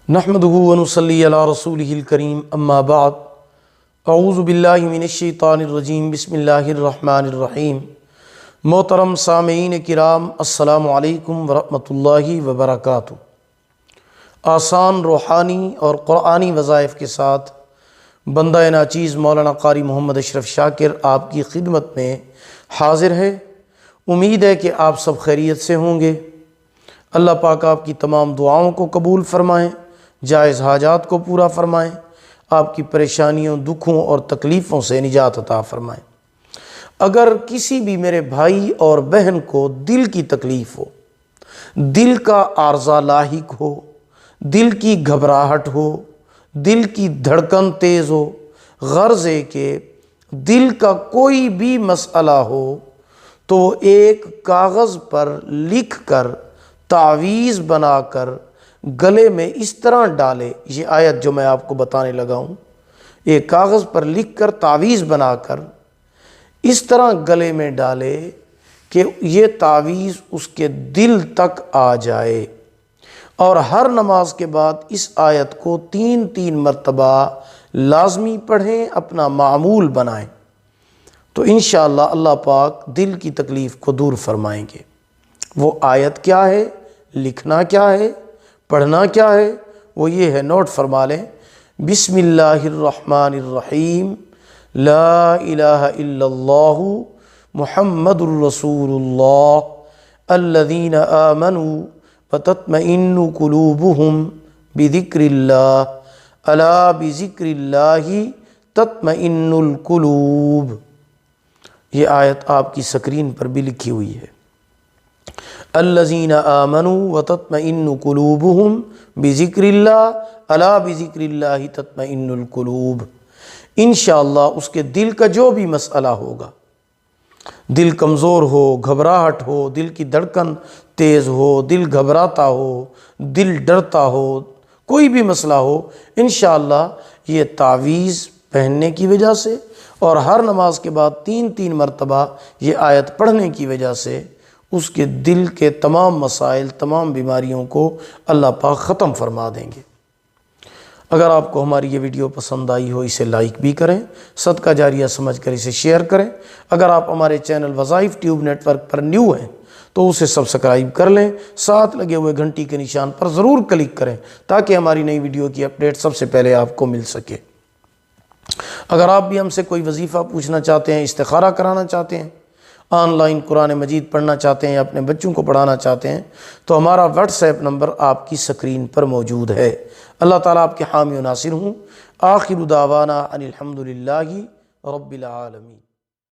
نحمدہ ونصلی علی رسولہ الکریم اما بعد اعوذ باللہ من الشیطان الرجیم بسم اللہ الرحمن الرحیم۔ محترم سامعین کرام، السلام علیکم ورحمۃ اللہ وبرکاتہ۔ آسان روحانی اور قرآنی وظائف کے ساتھ بندہ ناچیز مولانا قاری محمد اشرف شاکر آپ کی خدمت میں حاضر ہے۔ امید ہے کہ آپ سب خیریت سے ہوں گے۔ اللہ پاک آپ کی تمام دعاؤں کو قبول فرمائیں، جائز حاجات کو پورا فرمائیں، آپ کی پریشانیوں، دکھوں اور تکلیفوں سے نجات عطا فرمائیں۔ اگر کسی بھی میرے بھائی اور بہن کو دل کی تکلیف ہو، دل کا عارضہ لاحق ہو، دل کی گھبراہٹ ہو، دل کی دھڑکن تیز ہو، غرض ہے کہ دل کا کوئی بھی مسئلہ ہو تو وہ ایک کاغذ پر لکھ کر تعویذ بنا کر گلے میں اس طرح ڈالے۔ یہ آیت جو میں آپ کو بتانے لگا ہوں، ایک کاغذ پر لکھ کر تعویذ بنا کر اس طرح گلے میں ڈالے کہ یہ تعویذ اس کے دل تک آ جائے، اور ہر نماز کے بعد اس آیت کو 3 مرتبہ لازمی پڑھیں، اپنا معمول بنائیں، تو انشاءاللہ اللہ پاک دل کی تکلیف کو دور فرمائیں گے۔ وہ آیت کیا ہے، لکھنا کیا ہے، پڑھنا کیا ہے، وہ یہ ہے، نوٹ فرما لیں۔ بسم اللہ الرحمن الرحیم، لا الہ الا اللہ محمد الرسول اللہ الذین آمنوا وتطمئن قلوبہم بذکر اللہ الا بذکر اللہ تطمئن القلوب۔ یہ آیت آپ کی سکرین پر بھی لکھی ہوئی ہے، الذین آمنوا وتطمئن قلوبہم بذکر اللہ الا بذکر اللہ تطمئن القلوب۔ انشاءاللہ اس کے دل کا جو بھی مسئلہ ہوگا، دل کمزور ہو، گھبراہٹ ہو، دل کی دھڑکن تیز ہو، دل گھبراتا ہو، دل ڈرتا ہو، کوئی بھی مسئلہ ہو، انشاءاللہ یہ تعویذ پہننے کی وجہ سے اور ہر نماز کے بعد 3 مرتبہ یہ آیت پڑھنے کی وجہ سے اس کے دل کے تمام مسائل، تمام بیماریوں کو اللہ پاک ختم فرما دیں گے۔ اگر آپ کو ہماری یہ ویڈیو پسند آئی ہو، اسے لائک بھی کریں، صدقہ جاریہ سمجھ کر اسے شیئر کریں۔ اگر آپ ہمارے چینل وظائف ٹیوب نیٹ ورک پر نیو ہیں تو اسے سبسکرائب کر لیں، ساتھ لگے ہوئے گھنٹی کے نشان پر ضرور کلک کریں تاکہ ہماری نئی ویڈیو کی اپڈیٹ سب سے پہلے آپ کو مل سکے۔ اگر آپ بھی ہم سے کوئی وظیفہ پوچھنا چاہتے ہیں، استخارہ کرانا چاہتے ہیں، آن لائن قرآن مجید پڑھنا چاہتے ہیں، اپنے بچوں کو پڑھانا چاہتے ہیں، تو ہمارا واٹس ایپ نمبر آپ کی سکرین پر موجود ہے۔ اللہ تعالیٰ آپ کے حامی و ناصر ہوں۔ آخر دعوانا ان الحمد للہ رب العالمین۔